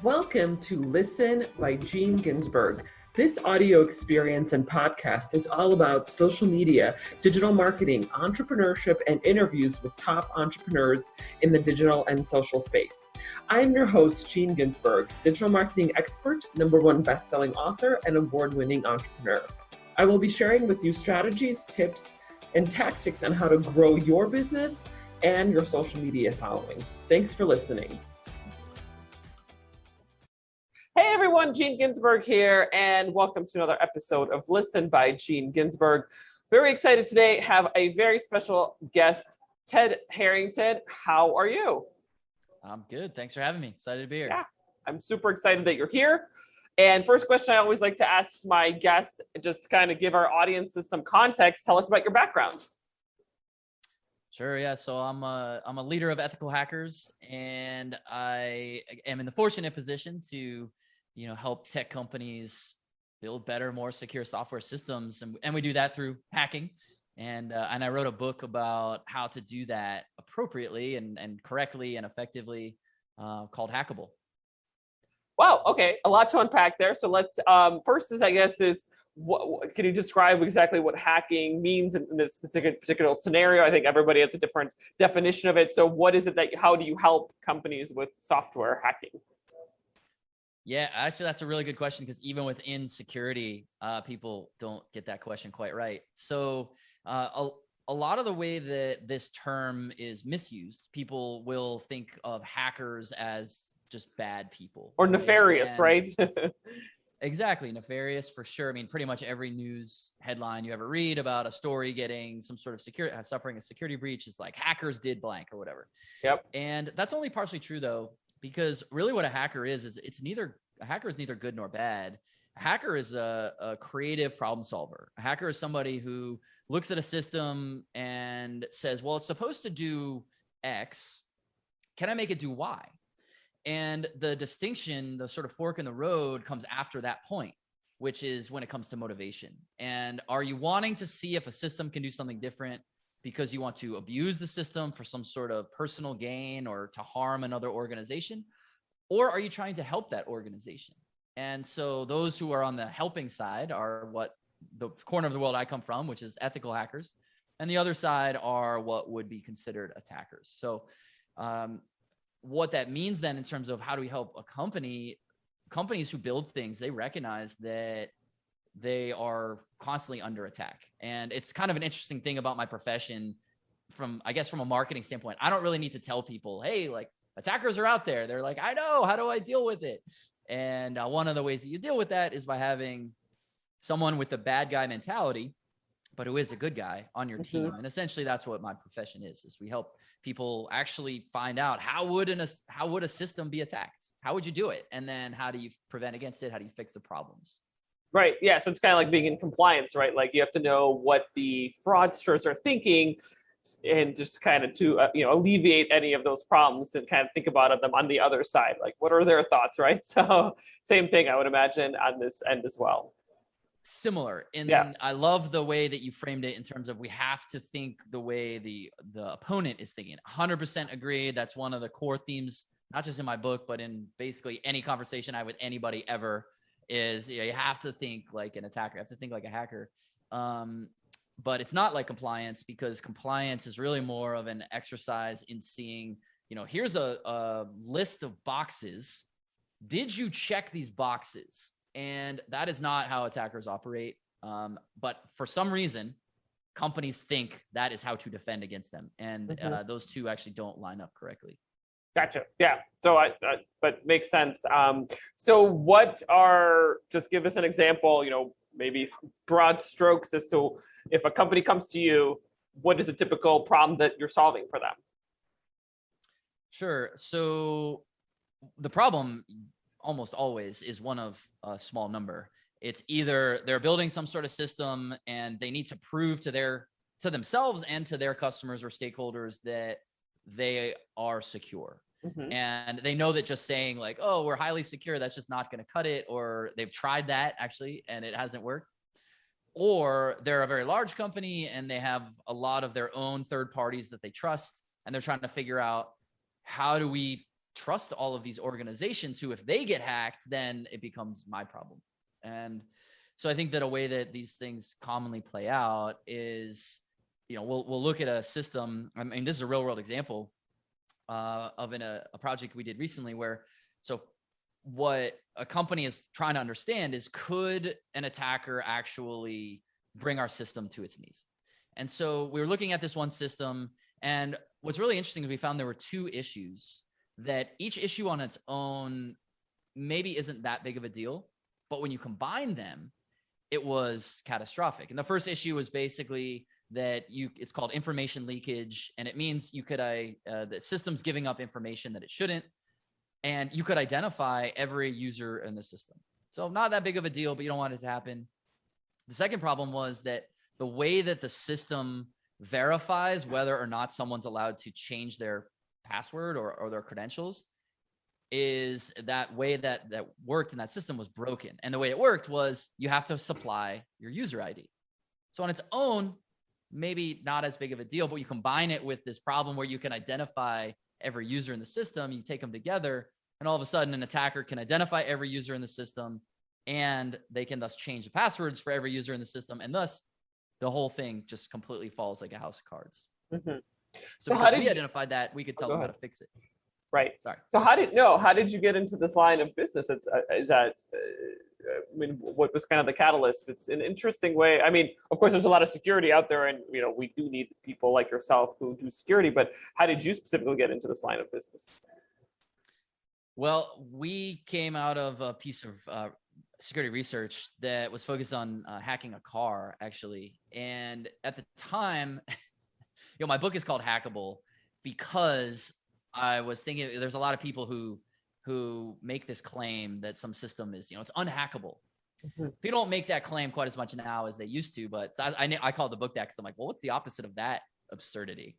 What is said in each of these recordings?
Welcome to Listen by Gene Ginsberg. This audio experience and podcast is all about social media, digital marketing, entrepreneurship, and interviews with top entrepreneurs in the digital and social space. I am your host, Gene Ginsberg, digital marketing expert, #1 best-selling author, and award-winning entrepreneur. I will be sharing with you strategies, tips, and tactics on how to grow your business and your social media following. Thanks for listening. Hey everyone, Gene Ginsberg here, and welcome to another episode of Listen by Gene Ginsberg. Very excited today to have a very special guest, Ted Harrington. How are you? I'm good. Thanks for having me. Excited to be here. Yeah, I'm super excited that you're here. And first question I always like to ask my guests, just to kind of give our audiences some context. Tell us about your background. Sure. Yeah. So I'm a leader of ethical hackers, and I am in the fortunate position to, help tech companies build better, more secure software systems, and we do that through hacking. And I wrote a book about how to do that appropriately and correctly and effectively, called Hackable. Wow. Okay. A lot to unpack there. So let's first is what can you describe exactly what hacking means in this particular scenario? I think everybody has a different definition of it. So what is it how do you help companies with software hacking? Yeah, actually, that's a really good question, because even within security, people don't get that question quite right. So a lot of the way that this term is misused, people will think of hackers as just bad people. Or nefarious, right? Exactly. Nefarious for sure. I mean, pretty much every news headline you ever read about a story getting some sort of suffering a security breach is like hackers did blank or whatever. Yep. And that's only partially true though, because really what a hacker is a hacker is neither good nor bad. A hacker is a creative problem solver. A hacker is somebody who looks at a system and says, well, it's supposed to do X. Can I make it do Y? And the distinction, the sort of fork in the road, comes after that point, which is when it comes to motivation. And are you wanting to see if a system can do something different because you want to abuse the system for some sort of personal gain or to harm another organization? Or are you trying to help that organization? And so those who are on the helping side are what the corner of the world I come from, which is ethical hackers. And the other side are what would be considered attackers. So what that means then in terms of how do we help a companies who build things, they recognize that they are constantly under attack. And it's kind of an interesting thing about my profession from a marketing standpoint. I don't really need to tell people, hey, like attackers are out there. They're like, I know, how do I deal with it? And one of the ways that you deal with that is by having someone with a bad guy mentality, but who is a good guy on your team. And essentially that's what my profession is we help people actually find out how would a system be attacked? How would you do it? And then how do you prevent against it? How do you fix the problems? Right. Yeah. So it's kind of like being in compliance, right? Like you have to know what the fraudsters are thinking and just kind of to, alleviate any of those problems and kind of think about them on the other side. Like what are their thoughts, right? So same thing, I would imagine on this end as well. Similar. And I love the way that you framed it in terms of we have to think the way the opponent is thinking. 100% agree. That's one of the core themes, not just in my book, but in basically any conversation I have with anybody ever is, you have to think like an attacker. You have to think like a hacker. But it's not like compliance, because compliance is really more of an exercise in seeing, here's a list of boxes. Did you check these boxes? And that is not how attackers operate. But for some reason, companies think that is how to defend against them. And those two actually don't line up correctly. Gotcha. Yeah. So but makes sense. So just give us an example, maybe broad strokes as to if a company comes to you, what is a typical problem that you're solving for them? Sure. So the problem almost always is one of a small number. It's either they're building some sort of system and they need to prove to themselves and to their customers or stakeholders that they are secure. And they know that just saying like, oh, we're highly secure, that's just not going to cut it. Or they've tried that actually, and it hasn't worked. Or they're a very large company and they have a lot of their own third parties that they trust. And they're trying to figure out, how do we trust all of these organizations who, if they get hacked, then it becomes my problem. And so I think that a way that these things commonly play out is, we'll look at a system. I mean, this is a real world example of a project we did recently where, so what a company is trying to understand is, could an attacker actually bring our system to its knees? And so we were looking at this one system, and what's really interesting is we found there were two issues that each issue on its own maybe isn't that big of a deal, but when you combine them, it was catastrophic. And the first issue was basically that it's called information leakage, and it means the system's giving up information that it shouldn't, and you could identify every user in the system. So not that big of a deal, but you don't want it to happen. The second problem was that the way that the system verifies whether or not someone's allowed to change their password or their credentials is that way that worked in that system was broken. And the way it worked was you have to supply your user ID. So on its own, maybe not as big of a deal, but you combine it with this problem where you can identify every user in the system, you take them together, and all of a sudden an attacker can identify every user in the system, and they can thus change the passwords for every user in the system. And thus the whole thing just completely falls like a house of cards. Mm-hmm. So how did we identify that, we could tell them how to fix it. Right. Sorry. So how did you get into this line of business? What was kind of the catalyst? It's an interesting way. I mean, of course, there's a lot of security out there, and we do need people like yourself who do security. But how did you specifically get into this line of business? Well, we came out of a piece of security research that was focused on hacking a car, actually. And at the time, my book is called Hackable because I was thinking there's a lot of people who make this claim that some system is, it's unhackable. Mm-hmm. People don't make that claim quite as much now as they used to, but I call the book that because I'm like, well, what's the opposite of that absurdity?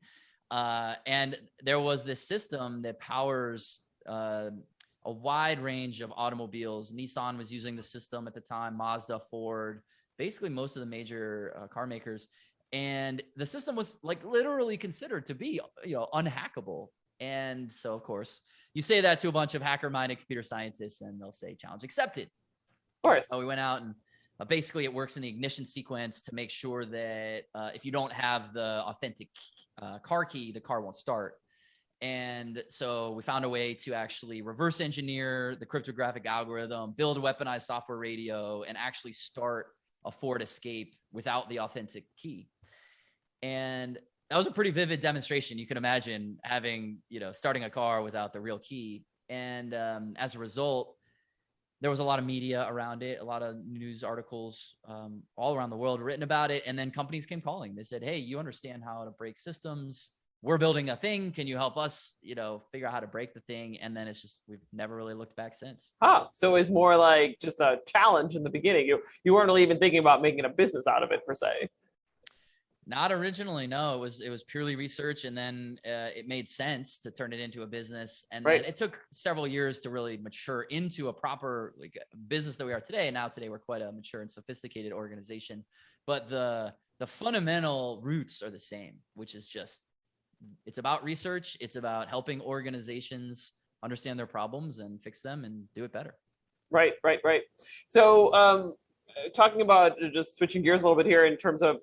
And there was this system that powers a wide range of automobiles. Nissan was using the system at the time, Mazda, Ford, basically most of the major car makers. And the system was like literally considered to be, unhackable. And so, of course, you say that to a bunch of hacker-minded computer scientists, and they'll say challenge accepted. Of course. So we went out and basically it works in the ignition sequence to make sure that if you don't have the authentic car key, the car won't start. And so we found a way to actually reverse engineer the cryptographic algorithm, build a weaponized software radio, and actually start a Ford Escape without the authentic key. And that was a pretty vivid demonstration. You can imagine having, starting a car without the real key. And as a result, there was a lot of media around it, a lot of news articles all around the world written about it. And then companies came calling. They said, hey, you understand how to break systems. We're building a thing. Can you help us, figure out how to break the thing? And then we've never really looked back since. So it's more like just a challenge in the beginning. You weren't really even thinking about making a business out of it per se. Not originally, no. It was purely research, and then it made sense to turn it into a business. And then it took several years to really mature into a proper business that we are today. And now today we're quite a mature and sophisticated organization. But the fundamental roots are the same, which is just, it's about research. It's about helping organizations understand their problems and fix them and do it better. Right. So, talking about just switching gears a little bit here in terms of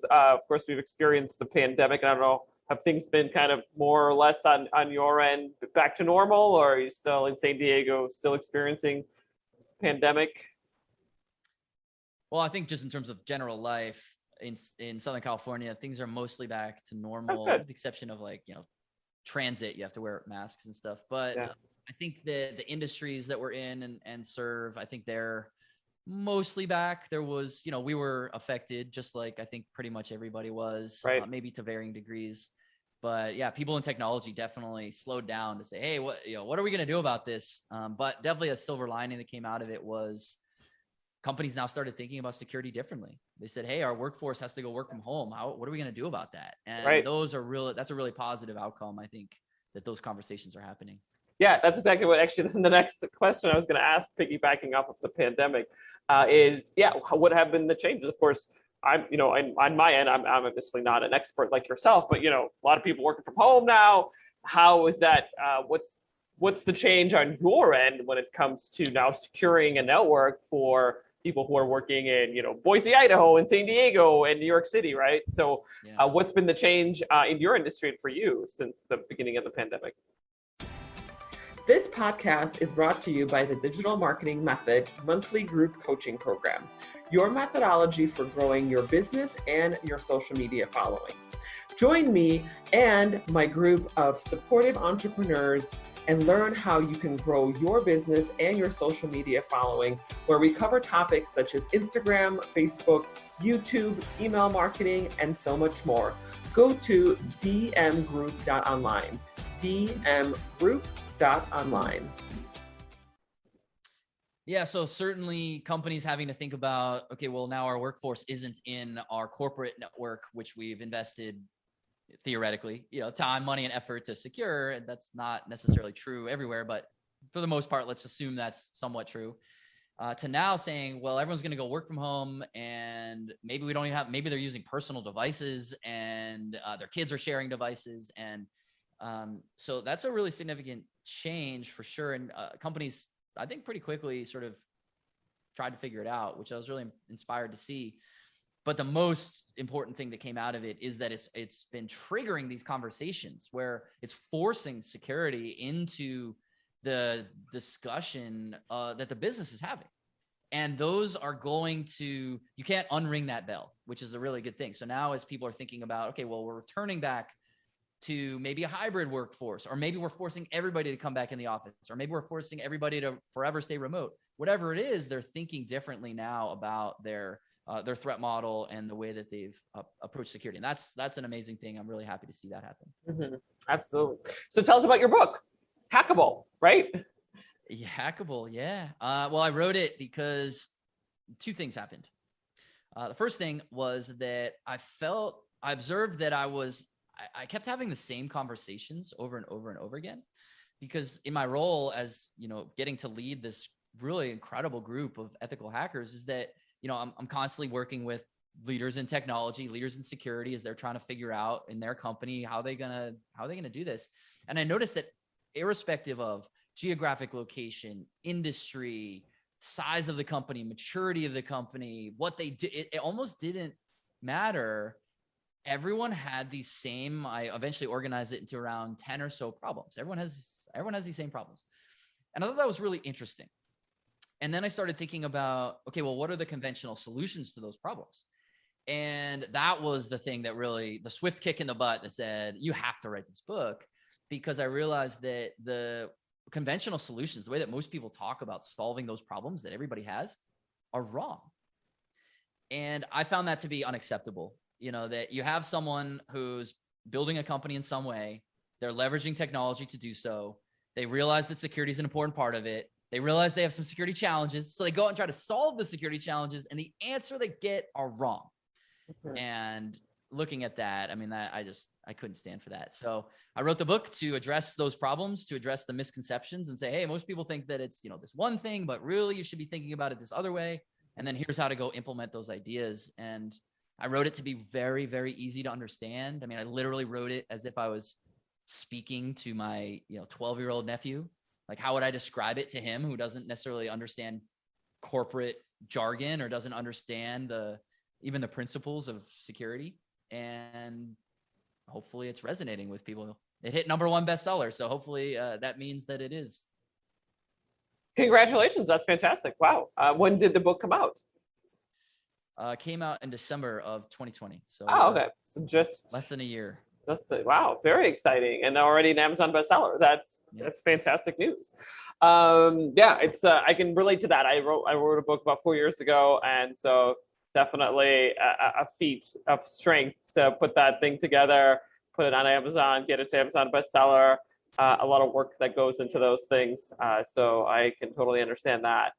course, we've experienced the pandemic. I don't know, have things been kind of more or less on your end back to normal, or are you still in San Diego, still experiencing pandemic? Well, I think just in terms of general life in Southern California, things are mostly back to normal, with the exception of transit. You have to wear masks and stuff. But I think the industries that we're in and serve, I think they're mostly back. There was, we were affected just like I think pretty much everybody was, maybe to varying degrees. But yeah, people in technology definitely slowed down to say, hey, what are we going to do about this? But definitely a silver lining that came out of it was companies now started thinking about security differently. They said, hey, our workforce has to go work from home. What are we going to do about that? And that's a really positive outcome. I think that those conversations are happening. Yeah, that's exactly what actually the next question I was going to ask, piggybacking off of the pandemic, what have been the changes? Of course, I'm, on my end, I'm obviously not an expert like yourself, but, a lot of people working from home now. How is that? What's what's the change on your end when it comes to now securing a network for people who are working in, Boise, Idaho, and San Diego, and New York City, right? So, what's been the change in your industry and for you since the beginning of the pandemic? This podcast is brought to you by the Digital Marketing Method monthly group coaching program, your methodology for growing your business and your social media following. Join me and my group of supportive entrepreneurs and learn how you can grow your business and your social media following, where we cover topics such as Instagram, Facebook, YouTube, email marketing, and so much more. Go to dmgroup.online, dmgroup.online. Yeah, so certainly companies having to think about, okay, well, now our workforce isn't in our corporate network, which we've invested theoretically, time, money, and effort to secure. And that's not necessarily true everywhere, but for the most part, let's assume that's somewhat true. To now saying, well, everyone's going to go work from home, and maybe we don't even have, maybe they're using personal devices, and their kids are sharing devices. And so that's a really significant change for sure. And companies, I think, pretty quickly sort of tried to figure it out, which I was really inspired to see. But the most important thing that came out of it is that it's been triggering these conversations where it's forcing security into the discussion that the business is having. And those are going to, you can't unring that bell, which is a really good thing. So now as people are thinking about, okay, well, we're returning back to maybe a hybrid workforce, or maybe we're forcing everybody to come back in the office, or maybe we're forcing everybody to forever stay remote, whatever it is, they're thinking differently now about their threat model and the way that they've approached security. And that's an amazing thing. I'm really happy to see that happen. Mm-hmm. Absolutely. So tell us about your book, Hackable, right? Yeah, Hackable. Yeah. Well, I wrote it because two things happened. The first thing was that I observed that I kept having the same conversations over and over and over again, because in my role as, getting to lead this really incredible group of ethical hackers is that, I'm constantly working with leaders in technology, leaders in security, as they're trying to figure out in their company, how they gonna do this. And I noticed that irrespective of geographic location, industry, size of the company, maturity of the company, what they do, it almost didn't matter. Everyone had these same, I eventually organized it into around 10 or so problems. Everyone has these same problems. And I thought that was really interesting. And then I started thinking about, okay, well, what are the conventional solutions to those problems? And that was the thing that really, the swift kick in the butt that said, you have to write this book, because I realized that the conventional solutions, the way that most people talk about solving those problems that everybody has, are wrong. And I found that to be unacceptable. That you have someone who's building a company in some way, they're leveraging technology to do so. They realize that security is an important part of it. They realize they have some security challenges. So they go out and try to solve the security challenges, and the answer they get are wrong. Mm-hmm. And looking at that, I mean, I couldn't stand for that. So I wrote the book to address those problems, to address the misconceptions, and say, hey, most people think that it's, this one thing, but really you should be thinking about it this other way. And then here's how to go implement those ideas. And I wrote it to be very, very easy to understand. I mean, I literally wrote it as if I was speaking to my, 12-year-old nephew. Like, how would I describe it to him, who doesn't necessarily understand corporate jargon or doesn't understand even the principles of security? And hopefully it's resonating with people. It hit #1 bestseller. So hopefully that means that it is. Congratulations. That's fantastic. Wow. When did the book come out? Came out in December of 2020. So, okay. So just less than a year. Wow, very exciting, and already an Amazon bestseller. That's fantastic news. It's I can relate to that. I wrote a book about 4 years ago, and so definitely a feat of strength to put that thing together, put it on Amazon, get it to Amazon bestseller. A lot of work that goes into those things, so I can totally understand that.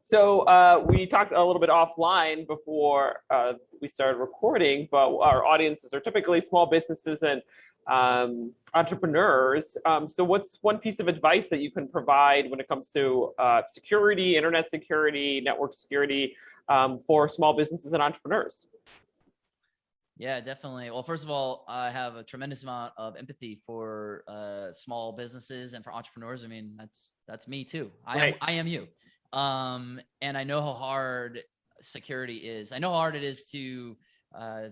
So we talked a little bit offline before we started recording, but our audiences are typically small businesses and entrepreneurs. So what's one piece of advice that you can provide when it comes to security, internet security, network security for small businesses and entrepreneurs? Yeah, definitely. Well, first of all, I have a tremendous amount of empathy for small businesses and for entrepreneurs. I mean, that's me too. I am you. And I know how hard security is. I know how hard it is to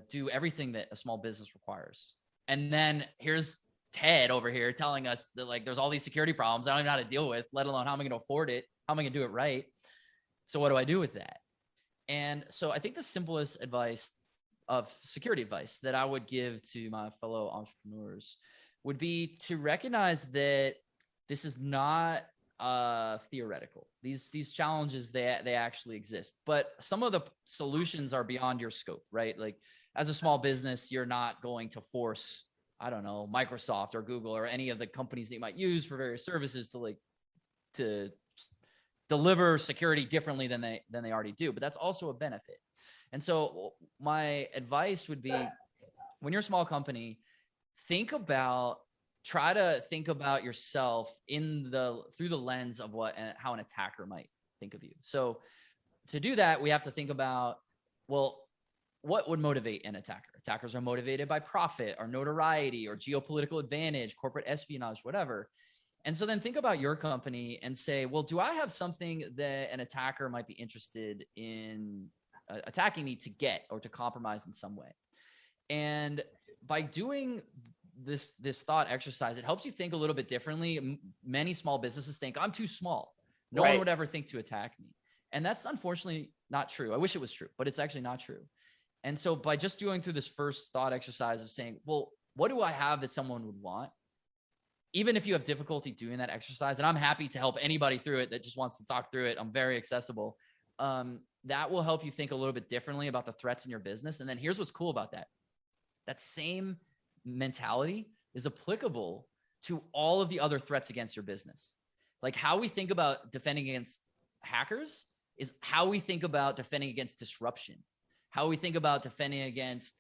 do everything that a small business requires. And then here's Ted over here telling us that like there's all these security problems I don't even know how to deal with, let alone how am I going to afford it? How am I going to do it right? So what do I do with that? And so I think the simplest advice of security advice that I would give to my fellow entrepreneurs would be to recognize that this is not theoretical. These challenges, they actually exist, but some of the solutions are beyond your scope, right? Like as a small business, you're not going to force, I don't know, Microsoft or Google or any of the companies that you might use for various services to deliver security differently than they already do, but that's also a benefit. And so my advice would be, when you're a small company, try to think about yourself through the lens of how an attacker might think of you. So to do that, we have to think about, well, what would motivate an attacker? Attackers are motivated by profit or notoriety or geopolitical advantage, corporate espionage, whatever. And so then think about your company and say, well, do I have something that an attacker might be interested in attacking me to get or to compromise in some way? And by doing this thought exercise, it helps you think a little bit differently. Many small businesses think, I'm too small. No one would ever think to attack me. And that's unfortunately not true. I wish it was true, but it's actually not true. And so by just going through this first thought exercise of saying, well, what do I have that someone would want? Even if you have difficulty doing that exercise, and I'm happy to help anybody through it that just wants to talk through it, I'm very accessible. That will help you think a little bit differently about the threats in your business. And then here's what's cool about that. That same mentality is applicable to all of the other threats against your business. Like how we think about defending against hackers is how we think about defending against disruption, how we think about defending against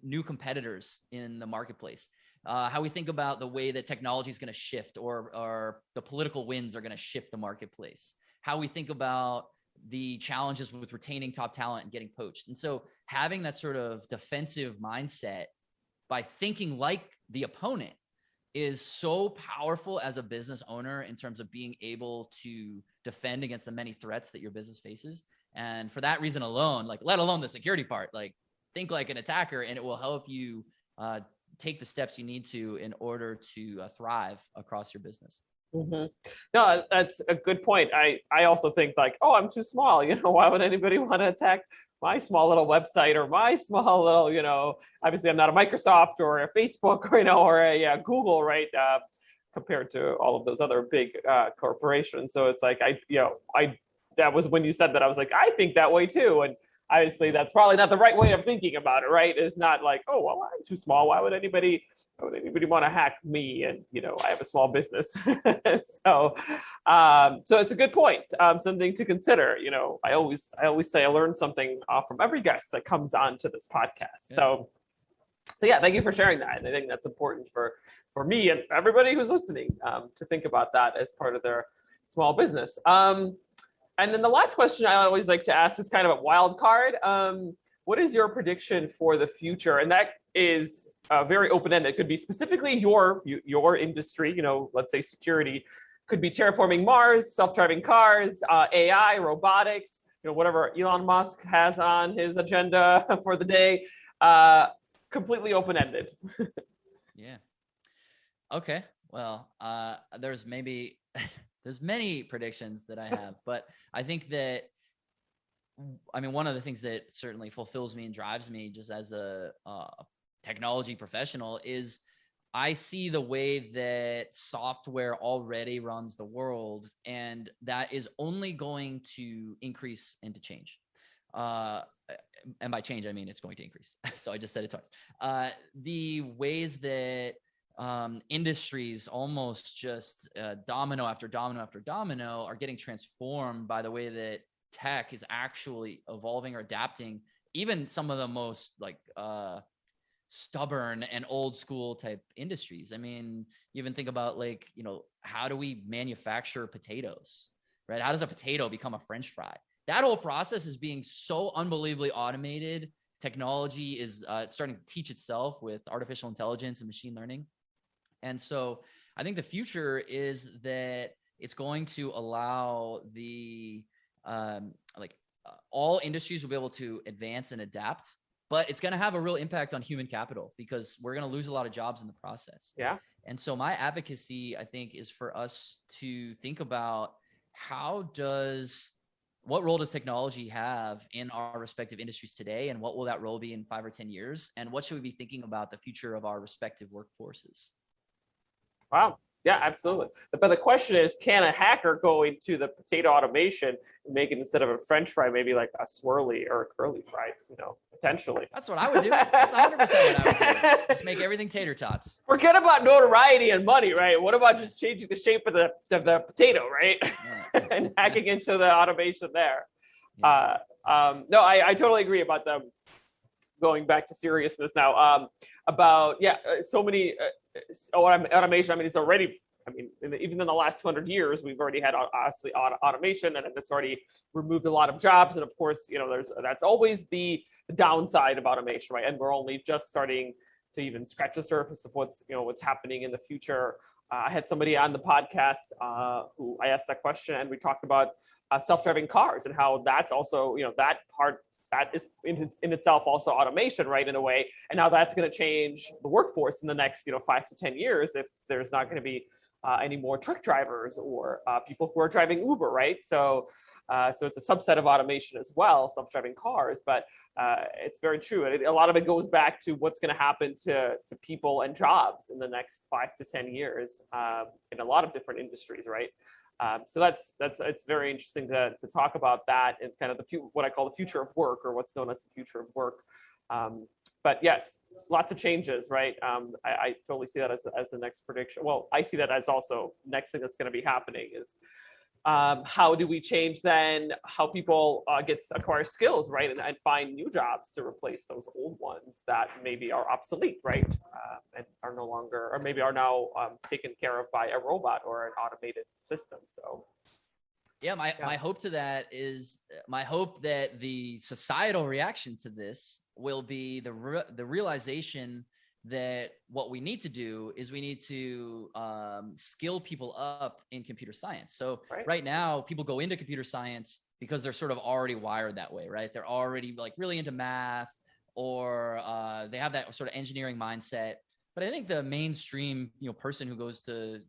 new competitors in the marketplace. How we think about the way that technology is going to shift or the political winds are going to shift the marketplace, how we think about the challenges with retaining top talent and getting poached. And so having that sort of defensive mindset by thinking like the opponent is so powerful as a business owner in terms of being able to defend against the many threats that your business faces. And for that reason alone, like let alone the security part, like think like an attacker, and it will help you take the steps you need to in order to thrive across your business. Mm-hmm. No, that's a good point. I also think like, oh, I'm too small. Why would anybody want to attack my small little website or my small little, obviously I'm not a Microsoft or a Facebook or a Google, right? Compared to all of those other big corporations. So it's like, that was when you said that, I was like, I think that way too. And obviously that's probably not the right way of thinking about it, right? It's not like, oh, well, I'm too small. Why would anybody want to hack me? And, I have a small business. So it's a good point. Something to consider. I always say I learn something from every guest that comes on to this podcast. Yeah. So yeah, thank you for sharing that. And I think that's important for me and everybody who's listening to think about that as part of their small business. And then the last question I always like to ask is kind of a wild card. What is your prediction for the future? And that is very open-ended. It could be specifically your industry, let's say security, could be terraforming Mars, self-driving cars, AI, robotics, whatever Elon Musk has on his agenda for the day, completely open-ended. Yeah. Okay. Well, there's many predictions that I have, but I think that, one of the things that certainly fulfills me and drives me just as a technology professional is I see the way that software already runs the world, and that is only going to increase and to change. And by change, I mean it's going to increase. So I just said it twice. The ways that industries almost just domino after domino after domino are getting transformed by the way that tech is actually evolving or adapting. Even some of the most stubborn and old school type industries. You even think about how do we manufacture potatoes, right? How does a potato become a French fry? That whole process is being so unbelievably automated technology is starting to teach itself with artificial intelligence and machine learning. And so I think the future is that it's going to allow the all industries will be able to advance and adapt, but it's going to have a real impact on human capital because we're going to lose a lot of jobs in the process. Yeah. And so my advocacy, I think, is for us to think about what role does technology have in our respective industries today? And what will that role be in 5 or 10 years? And what should we be thinking about the future of our respective workforces? Wow. Yeah, absolutely. But the question is, can a hacker go into the potato automation and make it, instead of a French fry, maybe like a swirly or a curly fries, potentially? That's what I would do. That's 100% what I would do. Just make everything tater tots. Forget about notoriety and money, right? What about just changing the shape of the potato, right? Yeah. And hacking into the automation there. Yeah. No, I totally agree about them. Going back to seriousness now, so many automation. I mean, it's already. I mean, even in the last 200 years, we've already had obviously automation, and it's already removed a lot of jobs. And of course, that's always the downside of automation, right? And we're only just starting to even scratch the surface of what's happening in the future. I had somebody on the podcast who I asked that question, and we talked about self-driving cars and how that's also that part. That is in itself also automation, right, in a way. And now that's going to change the workforce in the next 5 to 10 years if there's not going to be any more truck drivers or people who are driving Uber, right? So it's a subset of automation as well, self-driving cars. But it's very true. A lot of it goes back to what's going to happen to people and jobs in the next 5 to 10 years in a lot of different industries, right? So it's very interesting to talk about that and kind of what I call the future of work, or what's known as the future of work. But yes, lots of changes, right? I totally see that as the next prediction. Well, I see that as also next thing that's going to be happening is how do we change then how people acquire skills, right? And find new jobs to replace those old ones that maybe are obsolete, right? And are no longer, or maybe are now taken care of by a robot or an automated system. So my hope to that is that the societal reaction to this will be the realization that what we need to do is we need to skill people up in computer science. So right now, people go into computer science because they're sort of already wired that way, right? They're already like really into math, or they have that sort of engineering mindset. But I think the mainstream, person who goes to,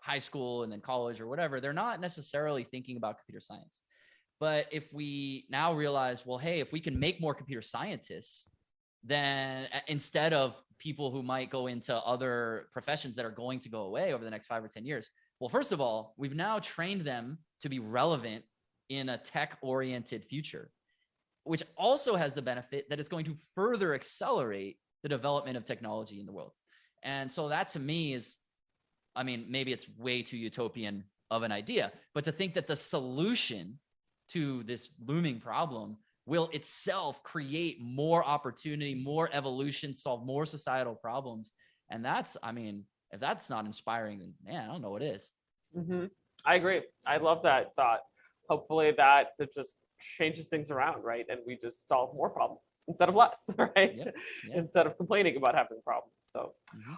high school and then college or whatever, they're not necessarily thinking about computer science. But if we now realize, well, hey, if we can make more computer scientists, then instead of people who might go into other professions that are going to go away over the next 5 or 10 years, well, first of all, we've now trained them to be relevant in a tech-oriented future, which also has the benefit that it's going to further accelerate the development of technology in the world. And so that to me is, I mean, maybe it's way too utopian of an idea, but to think that the solution to this looming problem will itself create more opportunity, more evolution, solve more societal problems. And that's, I mean, if that's not inspiring, then man, I don't know what is. Mm-hmm. I agree. I love that thought. Hopefully that just changes things around, right? And we just solve more problems instead of less, right? Yep. Instead of complaining about having problems. So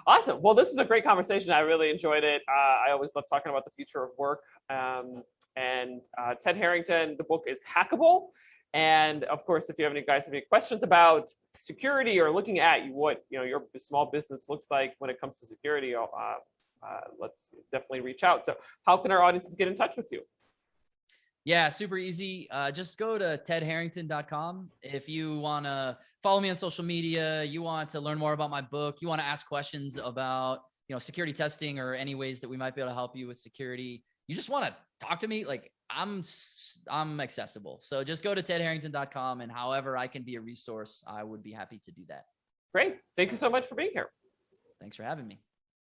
awesome. Well, this is a great conversation. I really enjoyed it. I always love talking about the future of work. And Ted Harrington, the book is Hackable. And of course, if you have any questions about security or looking at what your small business looks like when it comes to security, let's definitely reach out. So how can our audiences get in touch with you? Yeah, super easy. Just go to tedharrington.com. If you want to follow me on social media, you want to learn more about my book, you want to ask questions about security testing or any ways that we might be able to help you with security, you just want to talk to me, like I'm accessible. So just go to tedharrington.com, and however I can be a resource, I would be happy to do that. Great. Thank you so much for being here. Thanks for having me.